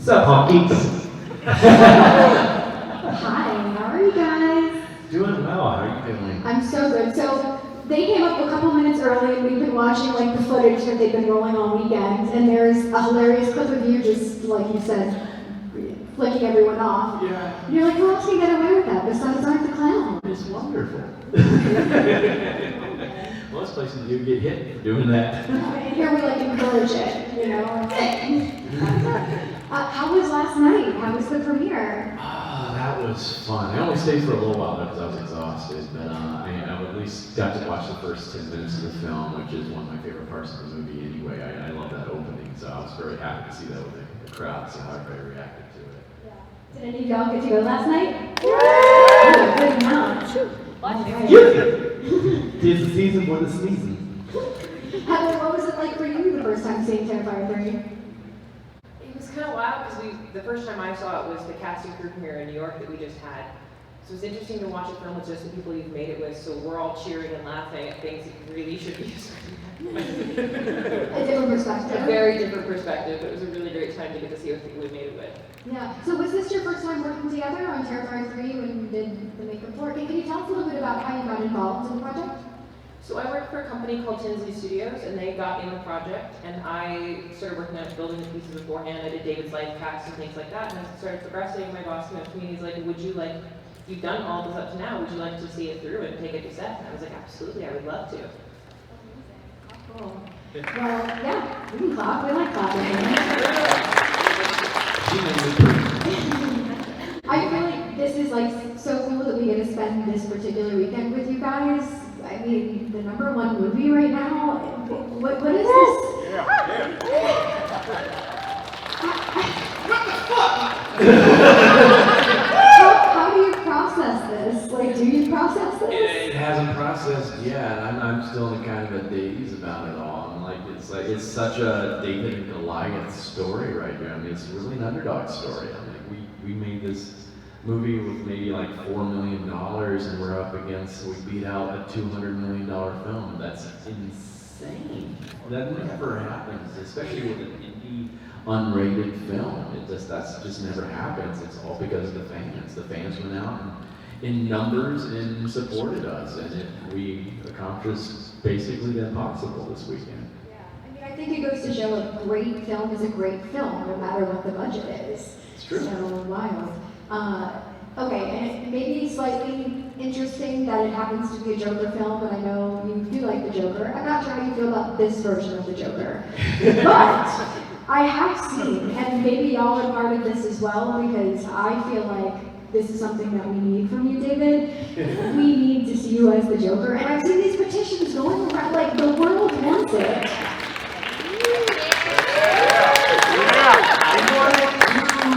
What's up, honkies? Hi, how are you guys? Doing well. How are you doing? I'm so good. So they came up a couple minutes early and we've been watching like the footage that they've been rolling all weekend, and there's a hilarious clip of you just, like you said, flicking everyone off. Yeah. And you're like, who else can get away with that besides Art the Clown? It's wonderful. Most places you get hit for doing that. And here we like encourage it, you know. How was last night? How was the premiere? That was fun. I only stayed for a little while because I was exhausted, but I at least got to watch the first 10 minutes of the film, which is one of my favorite parts of the movie anyway. I love that opening, so I was very happy to see that with the crowd, see how everybody reacted to it. Yeah. Did any of y'all get to go last night? Oh, good enough. Tis the season for the season. Heather, what was it like for you the first time seeing Terrifier 3? It was kind of wild because the first time I saw it was the casting crew premiere in New York that we just had. So it's interesting to watch a film with just the people you've made it with, so we're all cheering and laughing at things that really should be A different perspective. a very different perspective. It was a really great time to get to see what people we made it with. Yeah. So was this your first time working together on Terrifier 3 when you did the makeup for it? Can you tell us a little bit about how you got involved in the project? So I worked for a company called Tinsley Studios, and they got in the project, and I started working on building the pieces beforehand. I did David's life packs and things like that, and as I started progressing, my boss came up to me and he's like, you've done all this up to now, would you like to see it through and take it to set? And I was like, absolutely, I would love to. Cool. Well, yeah, we can clap. We like clapping. I feel like this is like so cool that we get to spend this particular weekend with you guys. I mean, the #1 movie right now. What is this? How do you process this? Like, do you process this? It hasn't processed yet. I'm still in kind of a daze about it all. It's such a David and Goliath story right here. I mean, it's really an underdog story. I mean, we made this movie with maybe like $4 million, and we're up against, we beat out a $200 million film. That's insane. That never happens, especially with an indie, unrated film. That just never happens. It's all because of the fans. The fans went out in numbers and supported us, and we accomplished basically the impossible this weekend. I think it goes to show a great film is a great film, no matter what the budget is. It's true. So wild. Okay, and it may be slightly interesting that it happens to be a Joker film, but I know you do like the Joker. I'm not sure how you feel about this version of the Joker. But I have seen, and maybe y'all are part of this as well, because I feel like this is something that we need from you, David. We need to see you as the Joker. And I've seen these petitions going around, like the world wants it.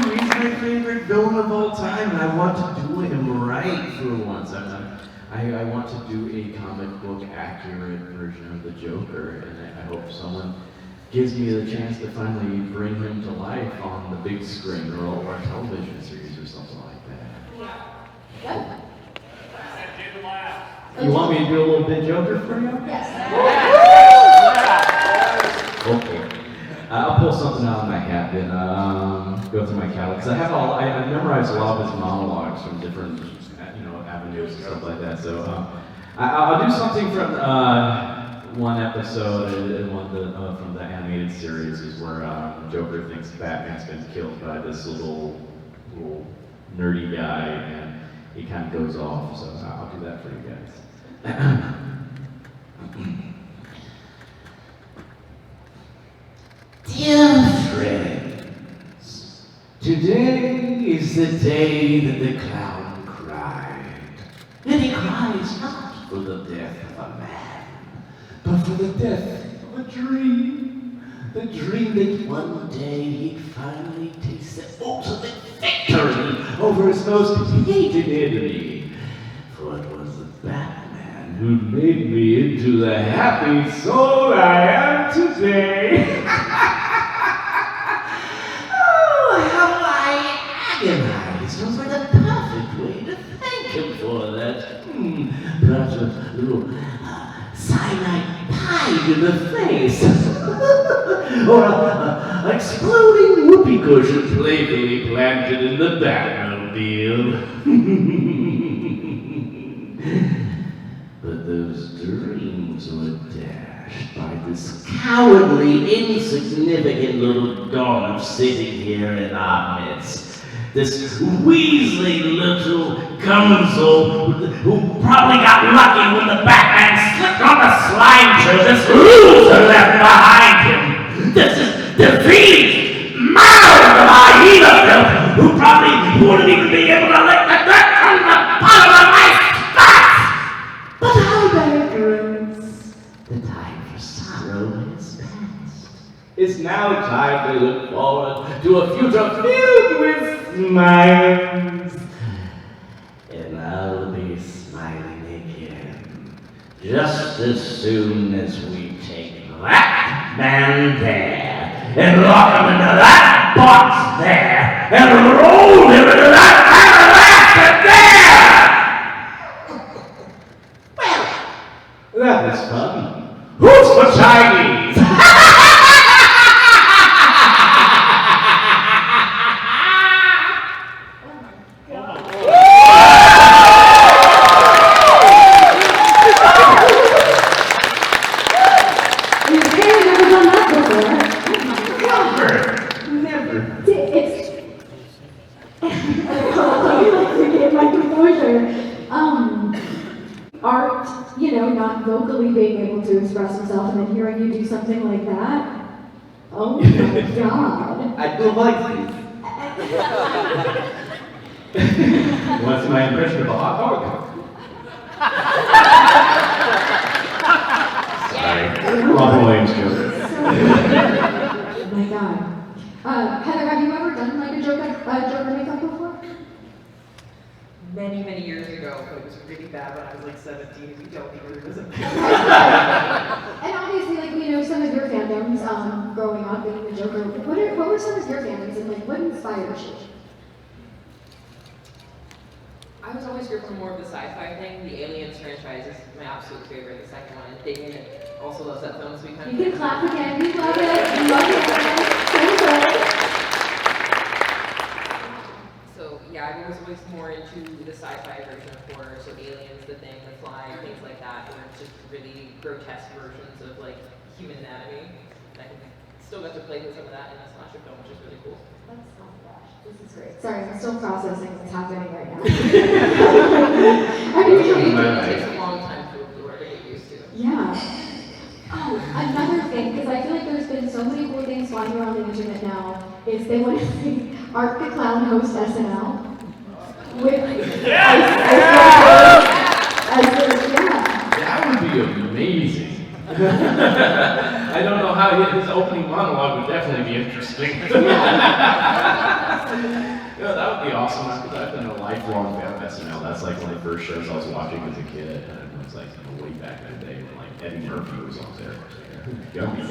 He's my favorite villain of all time, and I want to do him right for once. I want to do a comic book accurate version of the Joker, and I hope someone gives me the chance to finally bring him to life on the big screen or a television series or something like that. You want me to do a little bit Joker for you? Yes. Okay. I'll pull something out of my hat and go through my catalog. Because I memorized a lot of his monologues from different, avenues and stuff like that. So I'll do something from one episode, from the animated series, is where Joker thinks Batman's been killed by this little nerdy guy, and he kind of goes off. So I'll do that for you guys. Dear friends, today is the day that the clown cried. And he cries not for the death of a man, but for the death of a dream. The dream that one day he'd finally taste the ultimate victory over his most hated enemy. For it was the Batman who made me into the happy soul I am today. Agonized was like the perfect way to thank him for that. Perhaps a little cyanide pie in the face. Or a exploding whoopee cushion playfully planted in the Batmobile. But those dreams were dashed by this cowardly, insignificant little doll sitting here in our midst. This weaselly little gunzo who probably got lucky when the Batman slipped on the slime trail this loser left behind him. This is diseased, mild hyena filth who probably wouldn't even be able to lick the dirt from the bottom of my spots. But how about girls? The time for sorrow has passed. It's now time to look forward to a future filled with smiles. And I'll be smiling again just as soon as we take that man there and lock him into that box there and roll him into that basket there! Well, that was fun. Who's for Chinese? Art, not vocally being able to express himself and then hearing you do something like that. Oh my god. I do like this. What's my impression of a hot dog? Sorry. Robin Williams joke. Oh my god. Heather, have you ever done like a Joker makeup before? Many, many years ago, but it was really bad when I was like 17. We don't even revisit And obviously, some of your fandoms, growing up being the Joker, what were some of your fandoms and what inspired you? I was always here for more of the sci-fi thing. The Aliens franchise is my absolute favorite. The second one, and Damien also loves that film, so we kind of. You can clap again. We love it. We love it. So good. So yeah, I was always more into the sci-fi version of horror. So Aliens, The Thing, The Fly, things like that, where it's just really grotesque versions of like human anatomy. And I still got to play with some of that in a slasher film, which is really cool. Oh my gosh, this is great. Sorry, I'm still processing what's happening right now. It takes a long time to absorb and get used to. Yeah. Oh, another thing, because I feel like there's been so many cool things flying around the internet now, is they want to see Art the Clown host SNL. With yeah! That would be amazing. I don't know how his opening monologue would definitely be interesting. Yeah, that would be awesome. I've been a lifelong fan of SNL. That's like one of the first shows I was watching as a kid, and it was like way back in the day when like Eddie Murphy was on there. Got me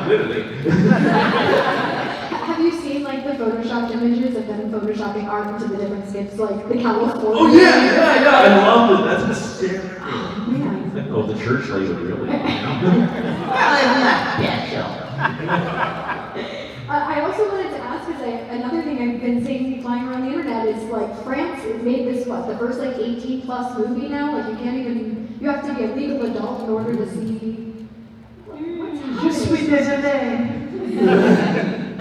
literally. Have you seen like the photoshopped images of them photoshopping art into the different skits, like the California? Oh yeah, I love it. That's hysterical. Oh, man. Oh, the church lady would really. I also wanted to ask, because another thing I've been seeing flying around the internet is like France made this the first like 18+ movie now. Like you have to be a legal adult in order to see. What's happening?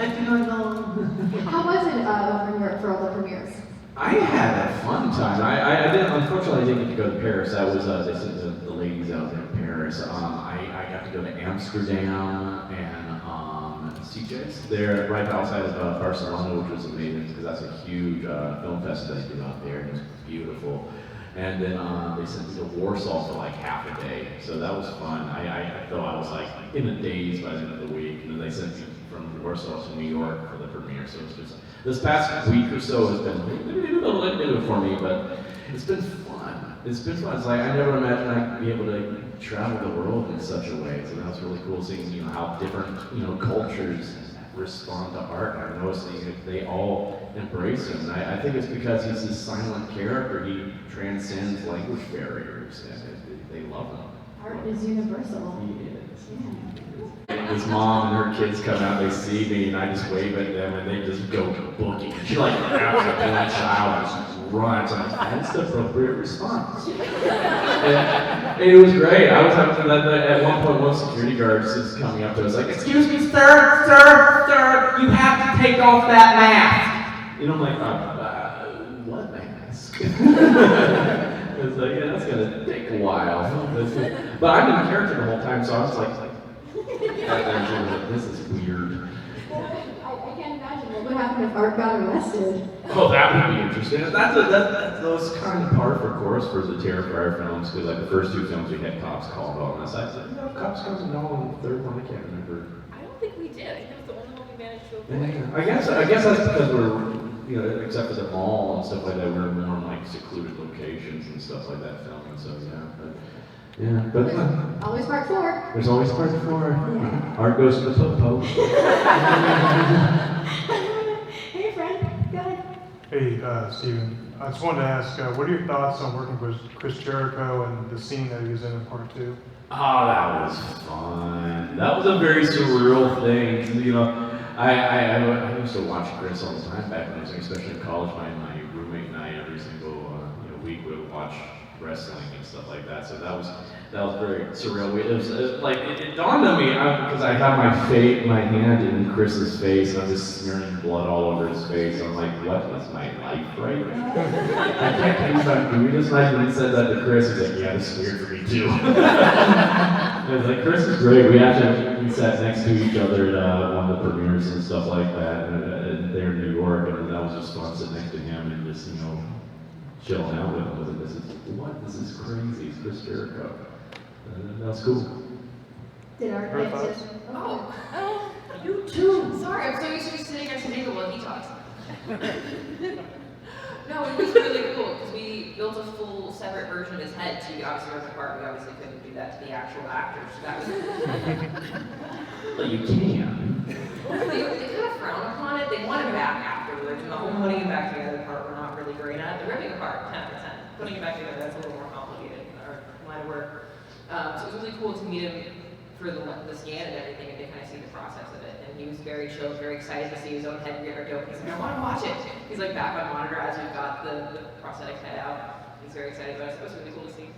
I do not know. How was it over in Europe for all the premieres? I had a fun time. I didn't. Unfortunately, I didn't get to go to Paris. That was they sent the ladies out there in Paris. I got to go to Amsterdam and CJ's. They're right outside of Barcelona, which was amazing because that's a huge film festival they do out there, and it's beautiful. And then they sent me to Warsaw for like half a day, so that was fun. I thought I was like in a daze by the end of the week, and then they sent me from Warsaw to New York for the premiere. So it's just this past week or so has been a little bit for me, but it's been fun. It's been fun. It's like I never imagined I'd be able to travel the world in such a way. So that was really cool seeing how different cultures respond to art. I noticed they all embrace him. And I think it's because he's this silent character. He transcends language barriers, and they love him. Art is universal. He is. Yeah. His mom and her kids come out, they see me, and I just wave at them, and they just go booking. She like grabs a blind child and just runs. I'm like, that's the appropriate response. And it was great. I was having that at one point. One security guard is coming up to us like, "Excuse me, sir, you have to take off that mask." And I'm like, what mask? It's like, yeah, that's gonna take a while. But I've been in character the whole time, so I was like, this is weird. I can't imagine what would happen if Art got arrested. Oh, that would be interesting. Those kind of par for course for the Terrifier films, because like the first two films we had cops called on us. I said, cops come and all in the third one, I can't remember. I don't think we did. I think it was the only one we managed to avoid. Yeah, I guess that's because we're, except for the mall and stuff like that, we're more in like secluded locations and stuff like that filming. So but Always part 4. there's always part 4. Yeah. Art goes to the po-po. Hey, friend, go ahead. Hey, Steven. I just wanted to ask, what are your thoughts on working with Chris Jericho and the scene that he was in part 2? Oh, that was fun. That was a very surreal thing. I used to watch Chris all the time back when I was, especially in college. My roommate and I every single week would watch wrestling and stuff like that. So that was very surreal. It dawned on me because I have my hand in Chris's face and I'm just smearing blood all over his face. I'm like, what is my life right now? I can't believe I'm doing this. And when he said that to Chris, he's like, yeah, this is weird for me too. I was like, Chris is great. We sat next to each other at one of the premieres and stuff like that there in New York, and that was just fun sitting next to him and just chilling out with him. This is crazy. It's Chris Jericho. That was cool. Did Art Her get thoughts? to? Oh, you too. Sorry, I'm so used to just sitting next to Nico while he talks. No, it was really cool because we built a full separate version of his head to obviously rip apart. We obviously couldn't do that to the actual actors. So that was. Well, you can. They kind of frown upon it. They want it back afterwards, and the whole putting it back together part we're not really great at. The ripping apart, 10%. Putting it back together, that's a little more complicated in our line of work. So it was really cool to meet him for the scan and everything, and to kind of see the process of it. And he was very chill, very excited to see his own head get ripped open. He's like, I want to watch it. He's like back on monitor as we've got the prosthetic head out. He's very excited about it. So it was really cool to see.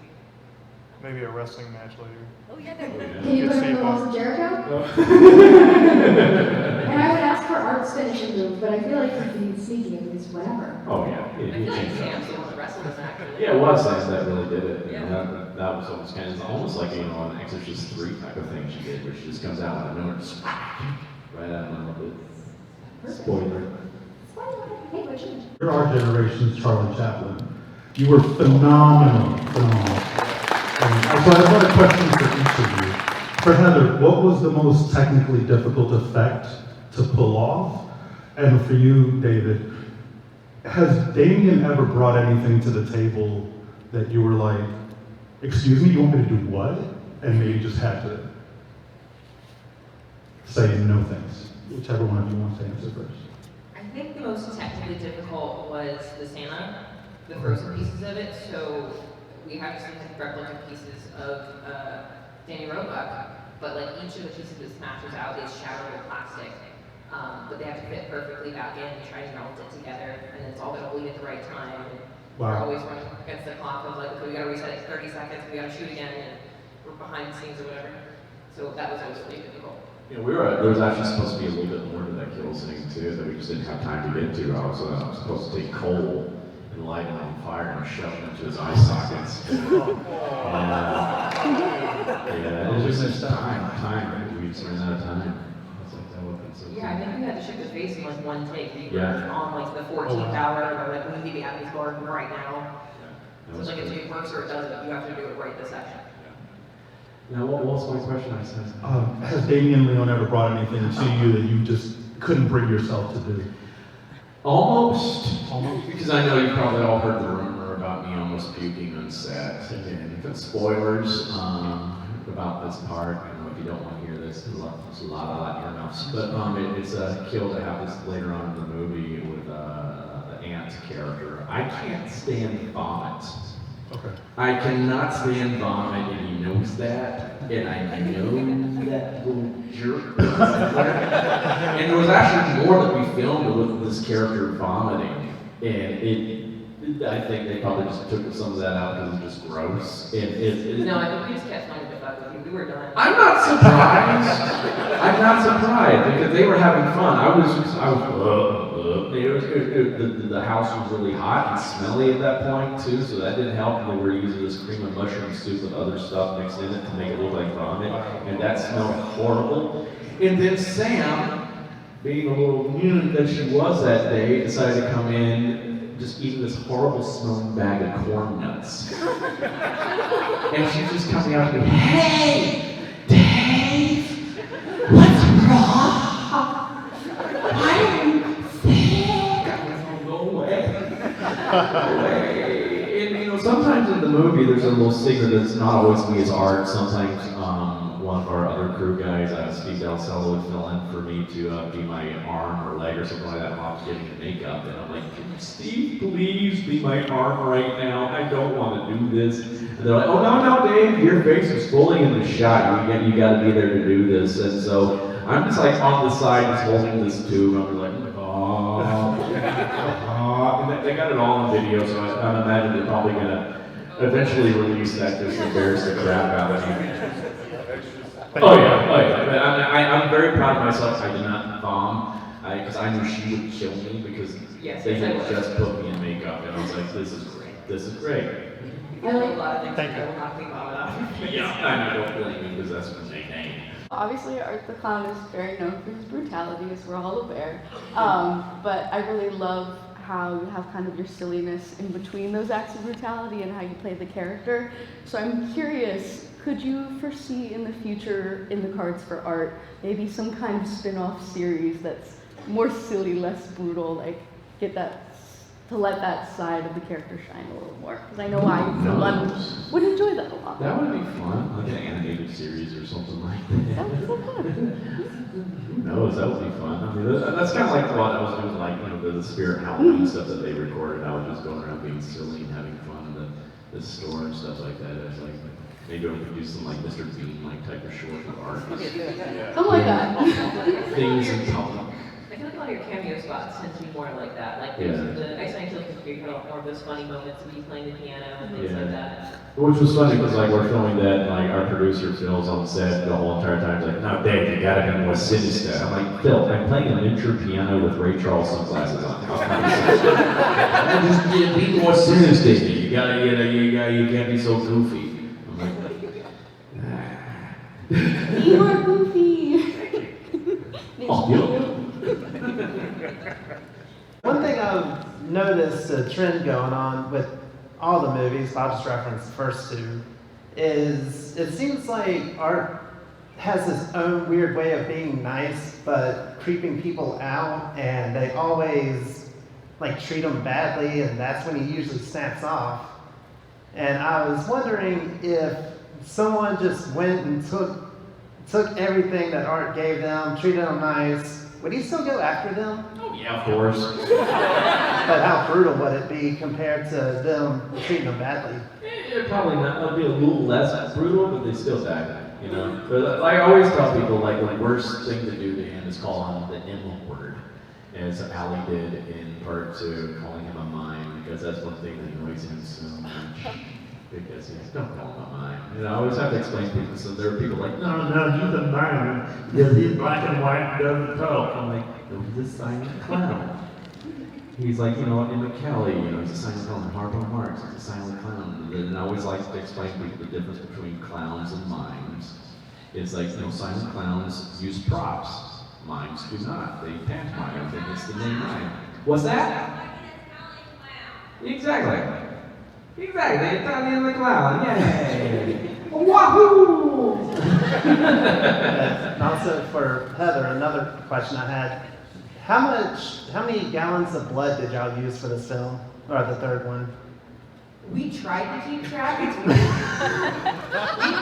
Maybe a wrestling match later. Oh yeah, there was. Can you put him in the walls of Jericho? And I would ask for Art's finishing move, but I feel like he'd be sneaky and just whatever. Oh yeah. I feel like Sam's the one that wrestled us actually. Yeah, it was Sam that really did it. Yeah. That was almost like an Exorcist 3 type of thing she did, where she just comes out out of nowhere, just right out of nowhere. Spoiler. Hey, Richard. You're our generation's Charlie Chaplin. You were phenomenal. So I have a question for each of you. For Heather, what was the most technically difficult effect to pull off? And for you, David, has Damien ever brought anything to the table that you were like, excuse me, you want me to do what? And maybe just had to say no thanks. Whichever one of you wants to answer first. I think the most technically difficult was the Santa, the frozen pieces of it. So we have some replica pieces of Danny Roebuck, but like each of the pieces that smashes out is shattered with plastic. But they have to fit perfectly back in and try to melt it together, and it's all going to bleed at the right time. And we're Wow. always running against the clock of like, okay, we got to reset it 30 seconds, we got to shoot again, and we're behind the scenes or whatever. So that was always really difficult. Yeah, there was actually supposed to be a little bit more to that kill scene too that we just didn't have time to get to. I was supposed to take coal and light it on fire and shove it into his eye sockets. Yeah, it was just time. We just ran out of time. It's like that would have been so Yeah, I think we had to shoot the face in like one take. We were Yeah. on like the 14th hour, and we're like, we need to be at these bars right now. That So was it's like great. it works or it doesn't. You have to do it right this second. Now, what was my question? I said. Has Damien Leone ever brought anything to you that you just couldn't bring yourself to do? Almost. Because I know you probably all heard the rumor about me almost puking on set. And spoilers about this part. I know if you don't want to hear this, there's a lot in your mouth. But it's a kill to have this later on in the movie with the aunt character. I can't stand vomit. Okay. I cannot stand vomit, and you know knows that, and I know that little jerk. And there was actually more that we filmed with this character vomiting, and I think they probably just took some of that out because it was just gross. No, I think we just kept wanting to fuck with you. We were done. I'm not surprised. I'm not surprised because they were having fun. The house was really hot and smelly at that point too, so that didn't help. And they were using this cream of mushroom soup with other stuff mixed in it to make it look like vomit, and that smelled horrible. And then Sam, being a little mutant that she was that day, decided to come in just eating this horrible smelling bag of corn nuts. And she's just coming out to me, "Hey, Dave, what's wrong? Why are you sick?" I was like, "Go away, go away." And you know, sometimes in the movie there's a little secret that's not always me as art. Sometimes one of our other crew guys, Steve Delcello, would fill in for me to be my arm or leg or something like that while I was getting the makeup. And I'm like, "Can Steve please be my arm right now? I don't want to do this." And they're like, "Oh no, Dave, your face is fully in the shot. You got to be there to do this." And so I'm just like on the side, just holding this tube. I'm like, and they got it all on video, so I imagine they're probably gonna eventually release that just to embarrass the crap out of me. Oh yeah. But I'm very proud of myself. I did not vom, because I knew she would kill me because Yes, they yes, I had would. just put me in makeup, and I was like, "This is great. This is great." I like a lot of things Thank that you. will knock me off. Yeah, and I don't blame you because that's my nickname. Obviously, Art the Clown is very known for his brutality, as we're all aware. But I really love how you have kind of your silliness in between those acts of brutality and how you play the character. So I'm curious, could you foresee in the future, in the cards for Art, maybe some kind of spin-off series that's more silly, less brutal, like to let that side of the character shine a little more? Because I know I, for one, would enjoy that a lot. That would be fun, like an animated series or something like that. That would be so fun. Who knows? That would be fun. I mean, that's kind of like what I was doing, like, you know, the Spirit Halloween stuff that they recorded. I was just going around being silly and having fun in the store and stuff like that. It's like, maybe we could do some like Mr. Bean like type of short with art. Something like that. Things in public. I feel like a lot of your cameo spots tend to be more like that. Like there's the Ice Nine Kills you had more of those funny moments of you playing the piano and things like that. Which was funny because like we're filming that and like our producer Phil's on set the whole entire time. He's like, "No, Dave, you gotta be more sinister." I'm like, "Phil, I'm playing a miniature piano with Ray Charles sunglasses on. Just be more sinister. You can't be so goofy." I'm like, You are goofy. "Oh, you." One thing I've noticed a trend going on with all the movies, I'll just reference the first two, is it seems like Art has his own weird way of being nice, but creeping people out, and they always like treat him badly, and that's when he usually snaps off. And I was wondering if someone just went and took everything that Art gave them, treated them nice, would he still go after them? Oh yeah, of course. But how brutal would it be compared to them treating them badly? Probably not. It'll be a little less brutal, but they still die. You know. But like I always tell people, like the worst thing to do to him is call him the M word, as Ali did in part 2, calling him a mime, because that's one thing that annoys him so much. Because yes, don't call him a mime. You know, I always have to explain to people. So there are people like, "No, he's a mime. Because he's black and white and doesn't talk." I'm like, "No, he's a silent clown." He's like, you know, in McKelly, you know, he's a silent clown. Harpo Marx, he's a silent clown. And I always like to explain to people the difference between clowns and mimes. It's like, you know, silent clowns use props. Mimes do not. They pantomime. They miss the name mime. What's that? Exactly. Exactly. Italian the clown. Yay! Wahoo! And also for Heather, another question I had. How many gallons of blood did y'all use for this film? Or the third one? We tried to keep track. We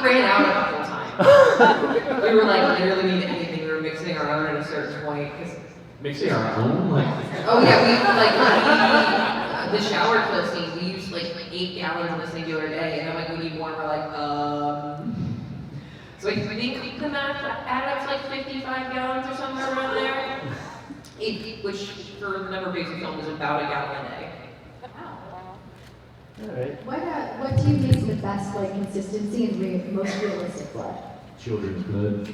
ran out a couple times. We were like, literally need anything. We were mixing our own at a certain point. Mixing our own, like. Oh yeah, the shower kill scene. We used like 8 gallons of this thing the other day, and I'm like, we need more. We're like, So I think the math added up to like 55 gallons or somewhere around there. Which for the number of days we filmed is about a gallon a day. All right. What do you think is the best like consistency and most realistic blood? Children's blood.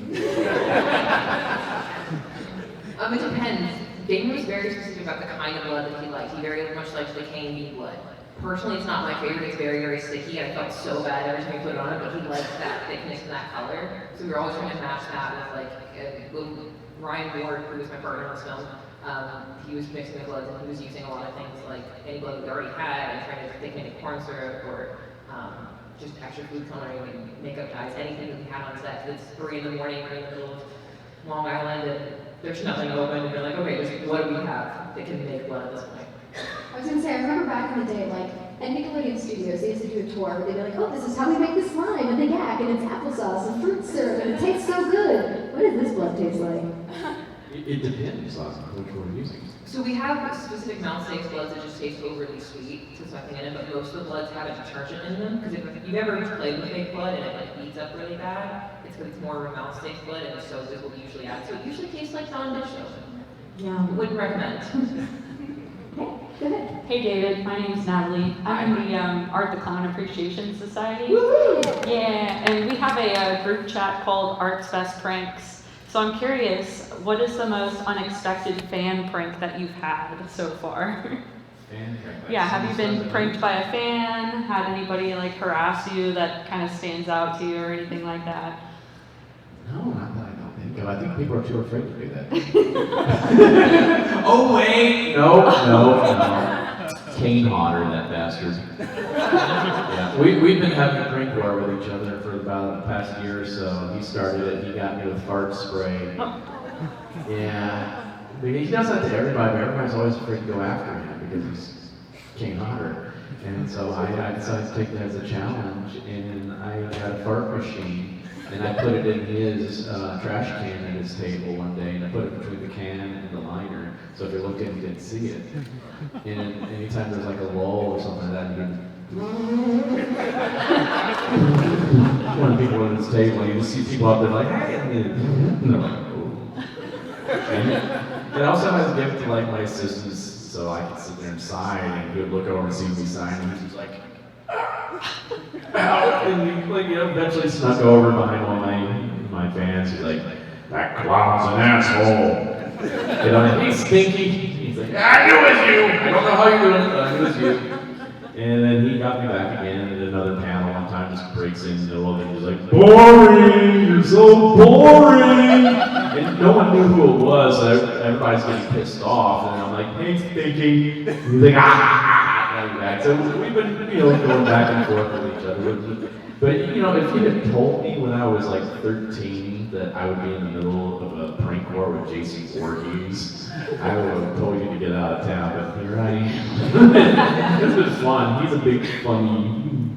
It depends. Damon was very specific about the kind of blood that he liked. He very much liked the cane blood. Personally, it's not my favorite. It's very, very sticky, and I felt so bad every time I put it on it, but he liked that thickness and that color. So we were always trying to match that with Ryan Ward, who was my partner on this film. He was mixing the bloods, and he was using a lot of things like any blood that we already had and trying to thicken it with corn syrup or just extra food coloring and makeup dyes, anything that we had on set. It's 3 in the morning, we're in the middle of Long Island, and there's nothing open, and you're like, okay, just what do we have that can make blood at this point? I was gonna say, I remember back in the day, like, at Nickelodeon Studios, they used to do a tour where they'd be like, oh, this is how we make the slime and the yak, and it's applesauce and fruit syrup, and it tastes so good. What does this blood taste like? It depends on which one you're using. So we have specific mouth-safe bloods that just taste overly sweet, so there's nothing in it, but most of the bloods have a detergent in them, because if you've ever played with fake blood and it like beats up really bad, it's because it's more of a mouth-safe blood, and soap is what we usually add. So it usually tastes like Dawn dish soap. Yeah. Wouldn't recommend. Go ahead. Hey David, my name's Natalie. I'm in the Art the Clown Appreciation Society. Woo! Yeah, and we have a group chat called Art's Best Pranks. So I'm curious, what is the most unexpected fan prank that you've had so far? Fan prank, like Yeah, have you been something- pranked by a fan? Had anybody like harass you that kind of stands out to you or anything like that? No, not that I don't think of. I think people are too afraid to do that. Oh wait! No. Kane Hodder, that bastard. Yeah, we've been having a prank war with each other for about the past year or so. He started it. He got me with fart spray. Yeah, he does that to everybody, but everybody's always afraid to go after him because he's Kane Hodder. And so I decided to take that as a challenge, and I got a fart machine. And I put it in his trash can at his table one day, and I put it between the can and the liner, so if you're looking, you didn't see it. And anytime there's like a lull or something like that, you can when people are at his table, you just see people out there like, hey, and they're like, oh. And I also have a gift to like my assistants, so I could sit there and sign, and he would look over and see me sign, and he's just like, and he, like, eventually snuck over behind one of my fans. He's like, that clown's an asshole. And he's stinky. He's like, I knew it was you. I don't know how you're doing it, but I knew it was you. And then he got me back again at another panel one time, just breaks in the middle of it. He's like, boring, you're so boring. And no one knew who it was, so everybody's getting pissed off. And I'm like, hey, stinky. And he's like, back. So we've been, going back and forth with each other. But, if you had told me when I was like 13 that I would be in the middle of a prank war with Jason Voorhees, I would have told you to get out of town, but here I am. It's been fun. He's a big, funny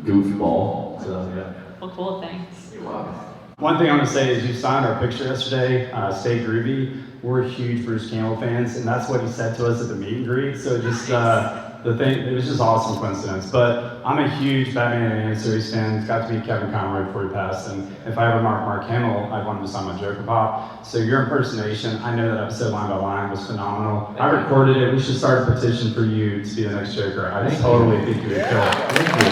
goofball. So, yeah. Well, cool, thanks. You're welcome. One thing I'm going to say is you signed our picture yesterday, Stay Groovy. We're huge Bruce Campbell fans, and that's what he said to us at the meet and greet. So just it was just awesome coincidence. But I'm a huge Batman animated series fan. Got to meet Kevin Conroy before he passed, and if I ever met Mark Hamill, I wanted to sign my Joker Pop. So your impersonation, I know that episode line by line was phenomenal. I recorded it. We should start a petition for you to be the next Joker. I totally think you would kill it. Thank you.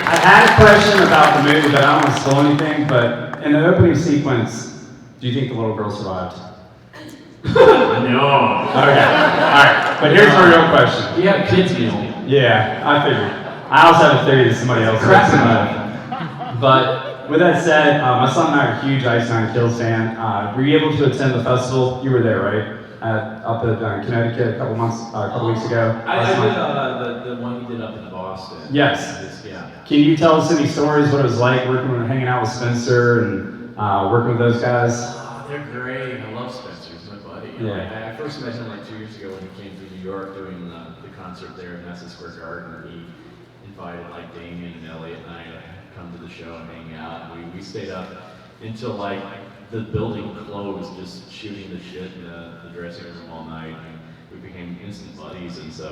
I had a question about the movie, but I don't want to spoil anything. But in the opening sequence, do you think the little girl survived? No. Okay. All right. But here's my real question. You had a kid's meal. Yeah, I figured. I also have a theory that somebody else Crap. But with that said, my son and I are huge Ice Nine Kills fan. Were you able to attend the festival? You were there, right? Up at Connecticut a couple weeks ago. I did the one you did up in Boston. Yes. Yeah. Can you tell us any stories, what it was like hanging out with Spencer and working with those guys? Oh, they're great. I love Spencer. He's my buddy. Yeah. I first met him like 2 years ago when he came to New York doing the concert there in Madison Square Garden. He invited like Damien and Elliot and I to come to the show and hang out. And we stayed up until like the building closed, just shooting the shit in the dressing room all night. And we became instant buddies, and so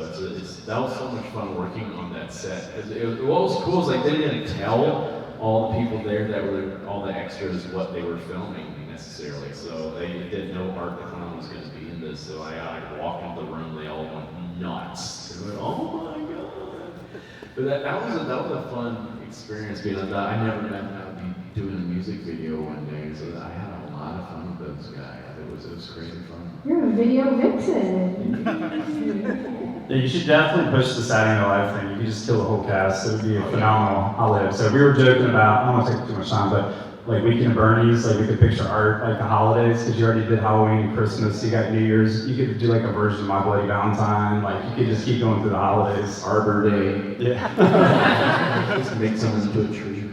that was so much fun working on that set. What was cool is like they didn't tell all the people there that were all the extras what they were filming necessarily. So they didn't know Art the Clown was going to be in this. So I walked into the room, they all went nuts. They went, oh my god! But that was a fun experience being on that. I never meant I'd be doing a music video one day, so I had a lot of fun with those guys. It was crazy fun. You're a video vixen. Yeah, you should definitely push the Saturday Night Live thing. You could just kill the whole cast. It would be a phenomenal holiday episode. We were joking about, I don't want to take too much time, but like Weekend at Bernie's, like we could picture Art like the holidays, because you already did Halloween and Christmas, you got New Year's. You could do like a version of My Bloody Valentine. Like you could just keep going through the holidays. Arbor Day. Yeah. Just make someone into a tree.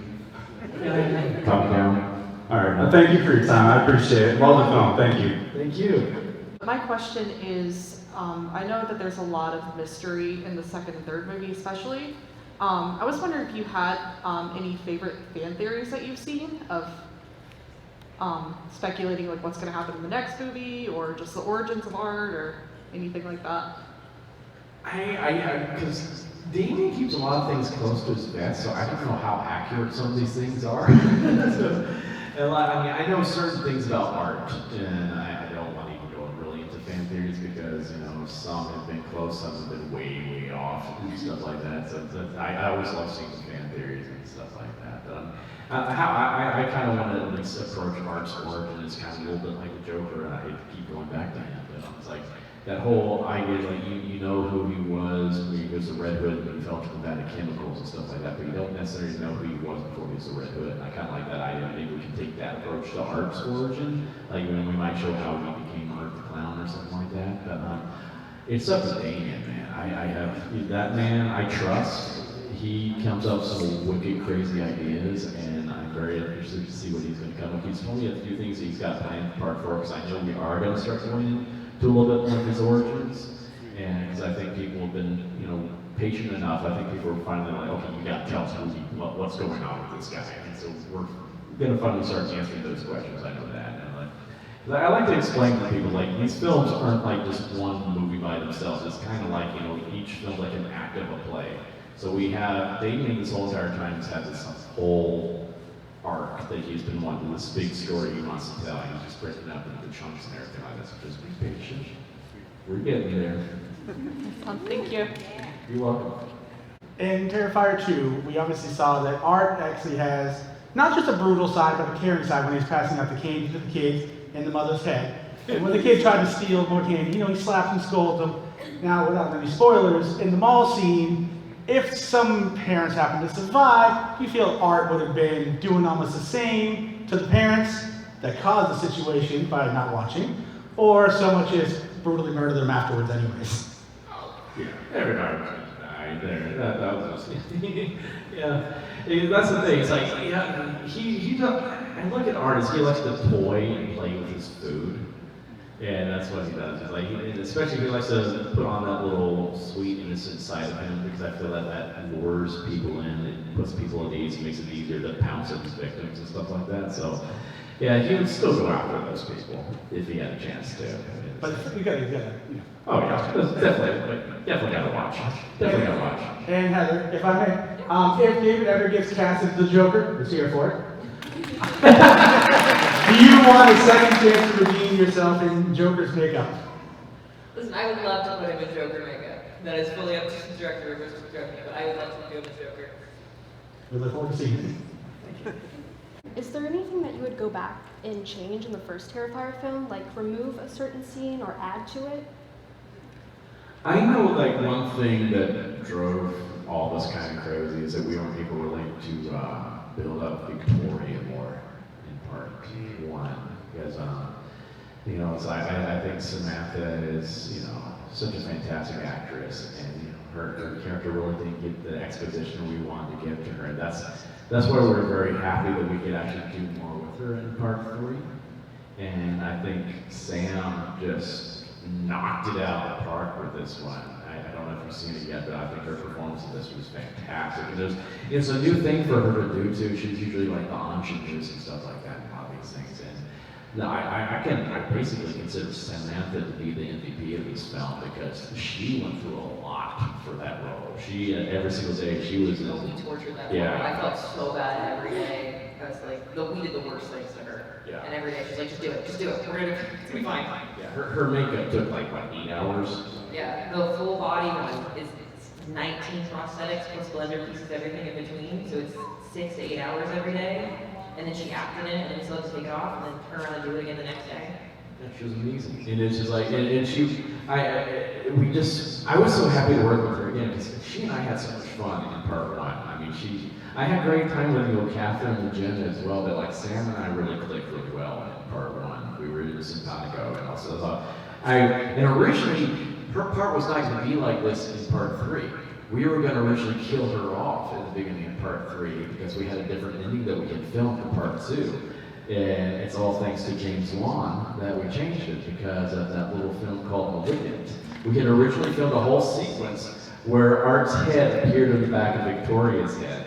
Come down. All right, well, thank you for your time. I appreciate it. Love the film. Thank you. Thank you. My question is, I know that there's a lot of mystery in the second and third movie especially. I was wondering if you had any favorite fan theories that you've seen of speculating like what's going to happen in the next movie, or just the origins of Art, or anything like that. Because Damien keeps a lot of things close to his vest, so I don't know how accurate some of these things are. And I mean, I know certain things about Art, and I don't want to even go really into fan theories because, you know, some have been close, some have been way, way off, and stuff like that. So I always love seeing fan theories and stuff like that. But I kind of want to at least approach Art's origin as kind of a little bit like the Joker, and I hate to keep going back to him, but it's like that whole idea, like you know who he was when he was a Red Hood and he fell to the vat of chemicals and stuff like that, but you don't necessarily know who he was before he was a Red Hood. And I kind of like that idea. Maybe we can take that approach to Art's origin, like when we might show how he became Art the Clown or something like that. But it's up to Damien, man. I have that man I trust. He comes up with some wicked, crazy ideas, and I'm very interested to see what he's going to come up with. He's told me a few things he's got planned for part 4, because I know we are going to start going into a little bit more of his origins, and because I think people have been, you know, patient enough. I think people are finally like, okay, you got to tell us what's going on with this guy, and so we're going to finally start answering those questions. I know that. And I like to explain to people, like, these films aren't like just one movie by themselves. It's kind of like, you know, each film like an act of a play. So we have Damien this whole entire time has had this whole arc that he's been wanting, this big story he wants to tell. He's just breaking it up into chunks and everything like that. So just be patient. We're getting there. Thank you. You're welcome. In Terrifier 2, we obviously saw that Art actually has not just a brutal side, but a caring side when he's passing out the candy to the kids in the mother's head. And when the kid tried to steal more candy, you know, he slaps and scolds them. Now, without any spoilers, in the mall scene, if some parents happen to survive, you feel Art would have been doing almost the same to the parents that caused the situation by not watching, or so much as brutally murder them afterwards anyways. Yeah, everybody died there. That was yeah. That's the thing. It's like, yeah, he does. And look at Art, he likes to toy and play with his food. And that's what he does. He's like, especially he likes to put on that little sweet, innocent side of him, because I feel that lures people in. It puts people at ease. It makes it easier to pounce at his victims and stuff like that. So, yeah, he would still go after those people if he had a chance to. But you gotta, oh yeah, definitely gotta watch. Definitely gotta watch. And Heather, if I may, if David ever gets cast as the Joker, let's hear for it. Do you want a second chance to redeem yourself in Joker's makeup? Listen, I would love to put him in Joker makeup. That is fully up to the director versus the director, but I would love to do him as Joker. We look forward to seeing it. Is there anything that you would go back and change in the first Terrifier film, like remove a certain scene or add to it? I know, like, one thing that drove all this kind of crazy is that we weren't able really to build up Victoria more in part 1, because you know, I think Samantha is, you know, such a fantastic actress, and you know, her character really didn't get the exposition we wanted to give to her. And that's why we're very happy that we could actually do more with her in part 3. And I think Sam just knocked it out of the park with this one. I don't know if you've seen it yet, but I think her performance in this was fantastic. And it's a new thing for her to do too. She's usually like the ingenues and stuff like that in a lot of these things. And No, I basically consider Samantha to be the MVP of this film because she went through a lot for that role. She, every single day, she was in. We tortured that Yeah. woman. I felt so bad every day. I was like, we did the worst things to her. Yeah. And every day she's like, just do it. We're gonna, it's gonna be fine. Yeah, her makeup took like, what, 8 hours? Yeah, the full body one is 19 prosthetics plus blender pieces, everything in between. So it's 6 to 8 hours every day. And then she acted in it, and then still had to take it off, and then turn around and do it again the next day. Yeah, she was amazing. And it's just like, and she, I was so happy to work with her again because she and I had so much fun in part 1. I mean, I had great time with, you know, Catherine and Jenna as well, but like Sam and I really clicked really well in part 1. We were really simpatico and also, and originally, her part was not going to be like this in part 3. We were going to originally kill her off at the beginning of part 3 because we had a different ending that we had filmed for part 2. And it's all thanks to James Wan that we changed it because of that little film called Malignant. We had originally filmed a whole sequence where Art's head appeared in the back of Victoria's head.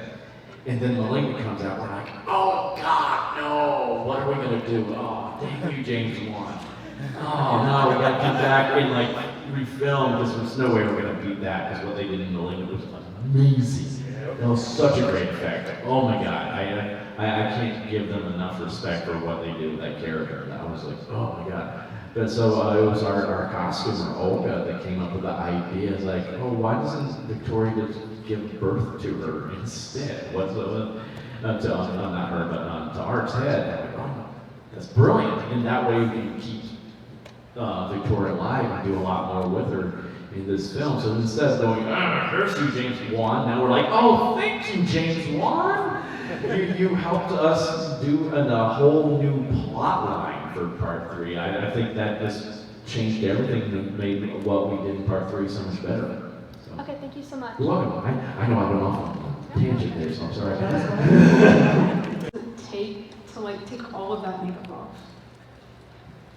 And then Malignant comes out, we're like, oh God, no, what are we going to do? Oh, thank you, James Wan. Oh no, we got to come back and like refilm because there's no way we're going to beat that because what they did in Malignant was amazing. It was such a great effect. Oh my God, I can't give them enough respect for what they did with that character. And I was like, oh my God. But so it was our costumer, Olga, that came up with the idea. It's like, oh, why doesn't Victoria just give birth to her instead? What's not her, but to Art's head. I'm like, oh, that's brilliant. And that way we can keep Victoria alive and do a lot more with her in this film. So instead of going, here's you, James Wan, now we're like, oh, thank you, James Wan. You helped us do a whole new plot line for part 3. I think that just changed everything and made what we did in part 3 so much better. So. Okay, thank you so much. You're welcome. I know I went off on a tangent there, so I'm sorry. Take all of that makeup off?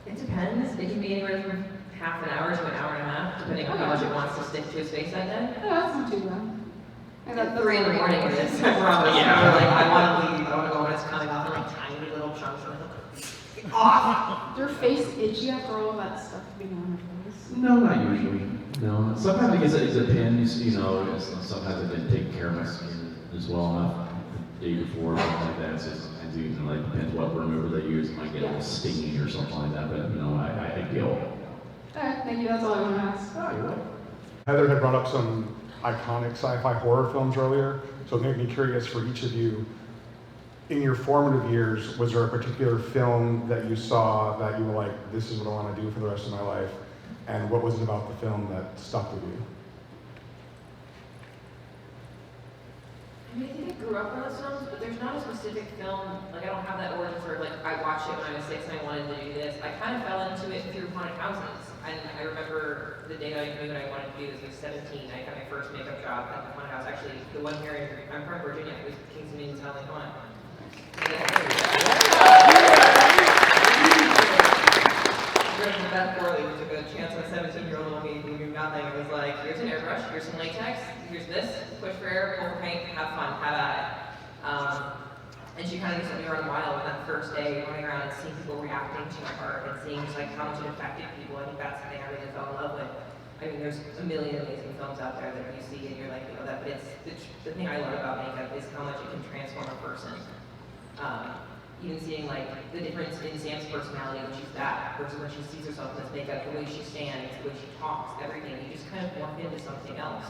It depends. It can be anywhere from half an hour to an hour and a half, depending on how much it wants to stick to his face that day. Oh, that's not too bad. And At 3 in the morning it is. We're like, I want to leave. I want to go when it's coming off in like tiny little chunks. Off! Your face itchy after all of that stuff being on your face? No, not usually. No. Sometimes I guess it depends, you know, sometimes I didn't take care of my skin as well enough the day before or something like that. So sometimes it like depends what remover they use. It might get a little stingy or something like that, but you know, I feel. Alright, thank you, that's all I want to ask. Oh, you're welcome. Heather had brought up some iconic sci-fi horror films earlier, so it made me curious for each of you. In your formative years, was there a particular film that you saw that you were like, this is what I want to do for the rest of my life? And what was it about the film that stuck with you? I mean, I think I grew up on those films, but there's not a specific film, like I don't have that origin story, like I watched it when I was 6 and I wanted to do this. I kind of fell into it through haunted houses. And I remember the day that I knew that I wanted to do this, I was 17, I got my first makeup job at the haunted house. Actually, the one here, I'm from Virginia, it was Kingston Indian Town, like, come on. Beth Corley, who took a chance on a 17-year-old on me who knew nothing. It was like, here's an airbrush, here's some latex, here's this, push for air, pull for paint, have fun, have at it. And she kind of just let me run wild on that first day, running around and seeing people reacting to my art and seeing just like how much it affected people. I think that's the thing I really fell in love with. I mean, there's a million amazing films out there that you see and you're like, you know, that, but it's the thing I love about makeup is how much it can transform a person. Even seeing like the difference in Sam's personality when she's that versus when she sees herself in this makeup, the way she stands, the way she talks, everything, you just kind of morph into something else.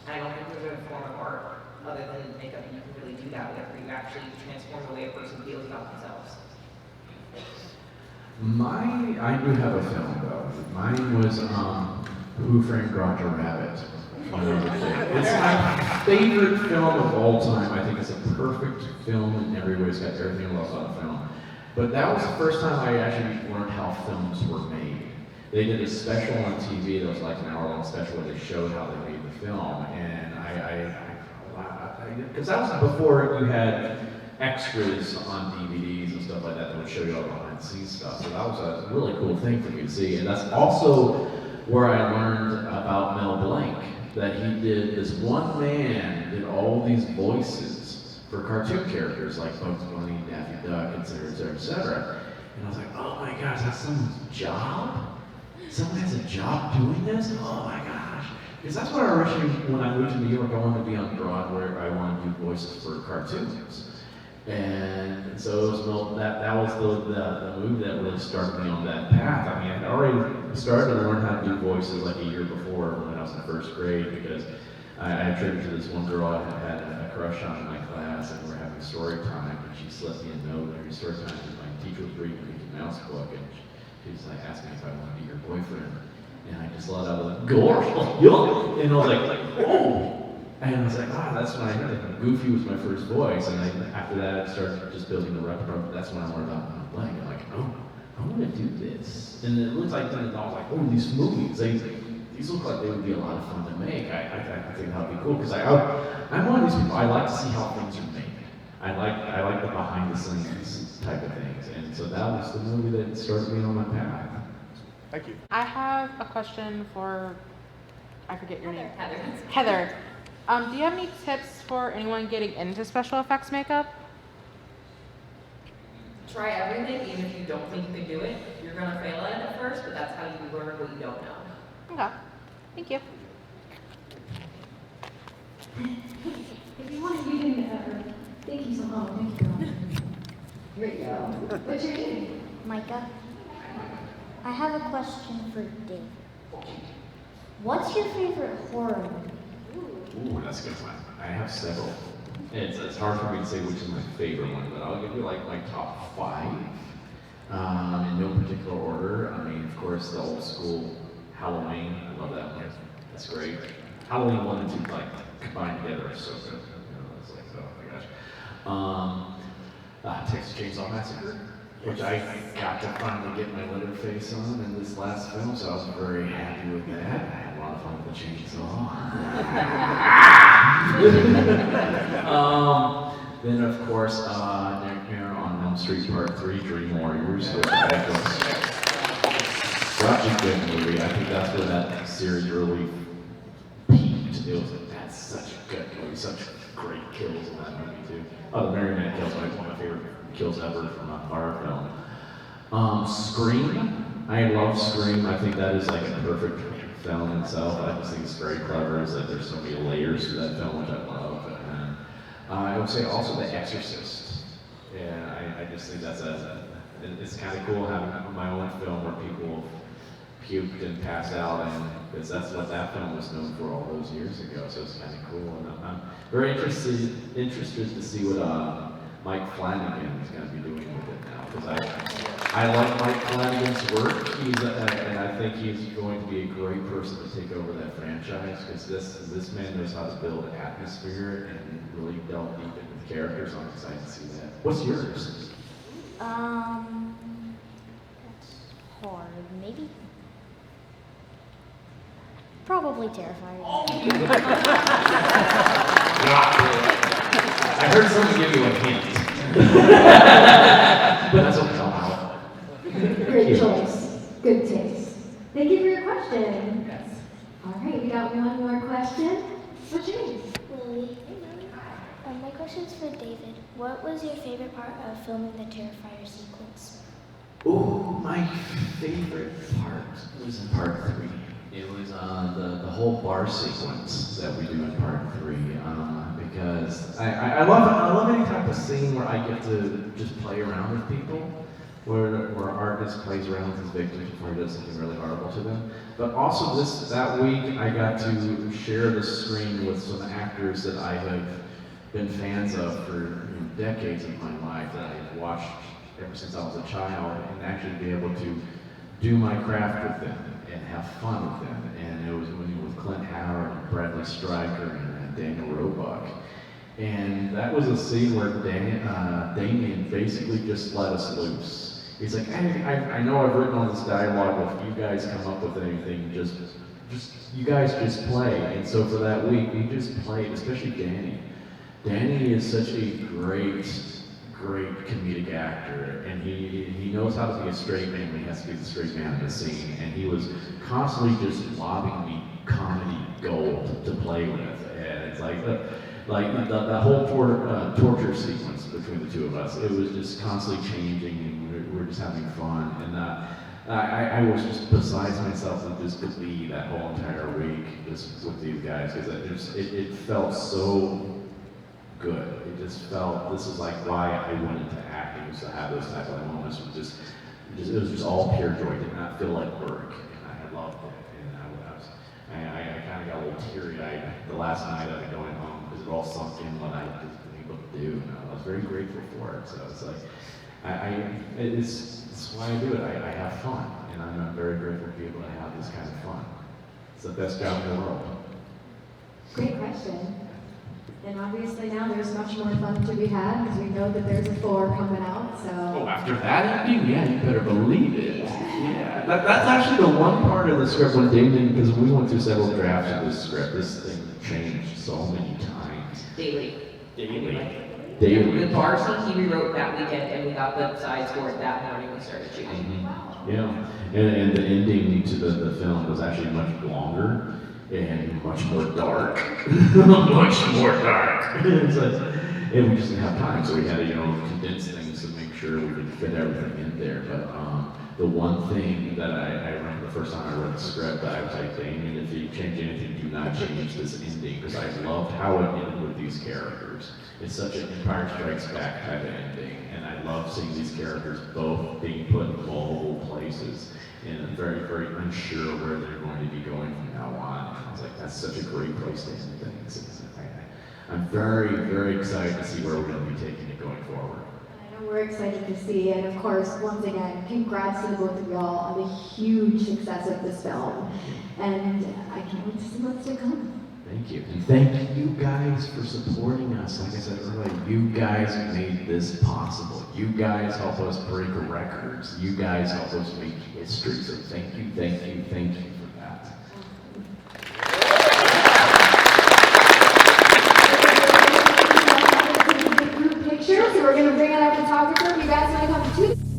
And I don't think there's a form of art other than makeup that you can really do that with, where you actually transform the way a person feels about themselves. I do have a film though. Mine was Who Framed Roger Rabbit. It's my favorite film of all time. I think it's a perfect film in every way. It's got everything I love about a film. But that was the first time I actually learned how films were made. They did a special on TV that was like an hour-long special where they showed how they made the film. And because that was before you had extras on DVDs and stuff like that would show you all the behind-the-scenes stuff. So that was a really cool thing for me to see. And that's also where I learned about Mel Blanc. That he did, this one man did all these voices for cartoon characters like Bugs Bunny, Daffy Duck, etc., etc., etc. And I was like, oh my gosh, that's someone's job? Someone has a job doing this? Oh my gosh. Because that's what I originally, when I moved to New York, I wanted to be on Broadway, I wanted to do voices for cartoons. And so it was, that was the move that really started me on that path. I mean, I had already started to learn how to do voices like a year before when I was in first grade, because I attributed to this one girl I had a crush on in my class, and we were having story time, and she slipped me a note during story time, and my teacher was reading the Mickey Mouse book, and she was like asking me if I wanted to be your boyfriend. And I just let out a gore, and I was like, oh! And I was like, that's when I heard it. Goofy was my first voice, and after that I started just building the repertoire. That's when I learned about my playing. I'm like, oh, I want to do this. And it looks like then I was like, oh, these movies, these look like they would be a lot of fun to make. I think that would be cool, because I'm one of these people, I like to see how things are made. I like the behind the scenes type of things. And so that was the movie that started me on my path. Thank you. I have a question for, I forget your name. Heather. Heather. Do you have any tips for anyone getting into special effects makeup? Try everything, even if you don't think you can do it. You're gonna fail at it at first, but that's how you learn what you don't know. Okay. Thank you. If you want to, you can, thank you so much. Thank you. Here you go. What's your name? Micah, I have a question for Dave. What's your favorite horror movie? Ooh, that's a good one. I have several. It's hard for me to say which is my favorite one, but I'll give you like my top 5. In no particular order. I mean, of course, the old school Halloween. I love that one. That's great. Halloween 1 and 2 like combined together is so good. You know, it's like, oh my gosh. Texas Chainsaw Massacre, which I got to finally get my Leatherface on in this last film, so I was very happy with that. I had a lot of fun with the chainsaw. Then, of course, Nightmare on Elm Street Part 3, Dream Warriors, which I think was such a good movie. I think that's where that series really peaked. It was like, that's such a good movie, such great kills in that movie, too. Oh, the marionette kills, one of my favorite kills ever from a horror film. Scream. I love Scream. I think that is like a perfect film itself. I just think it's very clever. It's like there's so many layers to that film, which I love. And I would say also The Exorcist. Yeah, I just think it's kind of cool having my own film where people puked and passed out, and because that's what that film was known for all those years ago. So it's kind of cool, and I'm very interested to see what Mike Flanagan is going to be doing with it now, because I like Mike Flanagan's work. And I think he's going to be a great person to take over that franchise, because this man knows how to build atmosphere and really delve deep into the characters. I'm excited to see that. What's yours? That's hard. Maybe. Probably Terrifier. I heard someone give you a hint. But that's okay. Great choice. Good taste. Thank you for your question. Yes. All right, we got one more question. What's your name? Lily. My question's for David. What was your favorite part of filming the Terrifier sequence? Ooh, my favorite part was in part 3. It was the whole bar sequence that we do in part 3, because I love any type of scene where I get to just play around with people, where an artist plays around with his victims before he does something really horrible to them. But also that week I got to share the screen with some actors that I have been fans of for decades of my life, that I've watched ever since I was a child, and actually be able to do my craft with them and have fun with them. And it was with Clint Howard and Bradley Stryker and Daniel Roebuck. And that was a scene where Damien basically just let us loose. He's like, hey, I know I've written all this dialogue, but if you guys come up with anything, just you guys just play. And so for that week, we just played, especially Danny. Danny is such a great comedic actor, and he knows how to be a straight man when he has to be the straight man in the scene, and he was constantly just lobbing me comedy gold to play with, and it's like the whole torture sequence, between the two of us. It was just constantly changing, and we were just having fun. And I was just besides myself with this glee that whole entire week just with these guys, because it felt so good. It just felt, this is like why I went into acting, was to have those type of moments. It was just all pure joy. It did not feel like work, and I loved it. And I kind of got a little teary-eyed the last night of it going home, because it all sunk in what I was able to do. And I was very grateful for it. So it's like, it's why I do it. I have fun, and I'm very grateful to be able to have this kind of fun. It's the best job in the world. Great question. And obviously now there's much more fun to be had because we know that there's a 4 coming out, so. Oh, after that ending? Yeah, you better believe it. Yeah. That's actually the one part of the script when Damon, because we went through several drafts of this script, this thing changed so many times. Daily. Daily. The bar scene he rewrote that weekend, and we got the sides for it that morning we started shooting. Yeah, and the ending to the film was actually much longer and much more dark. Much more dark. And we just didn't have time, so we had to, condense things to make sure we could fit everything in there. But the one thing that I remember the first time I read the script, I was like, Damien, if you change anything, do not change this ending, because I loved how it ended with these characters. It's such an Empire Strikes Back type of ending, and I love seeing these characters both being put in multiple places, and I'm very, very unsure where they're going to be going from now on. And I was like, that's such a great place to end things. I'm very, very excited to see where we're going to be taking it going forward. I know we're excited to see, and of course, once again, congrats to the both of y'all on the huge success of this film. And I can't wait to see what's to come. Thank you. And thank you guys for supporting us. Like I said earlier, you guys made this possible. You guys help us break records. You guys help us make history. So thank you for that. Group picture, so we're going to bring out our photographer. You guys want to come to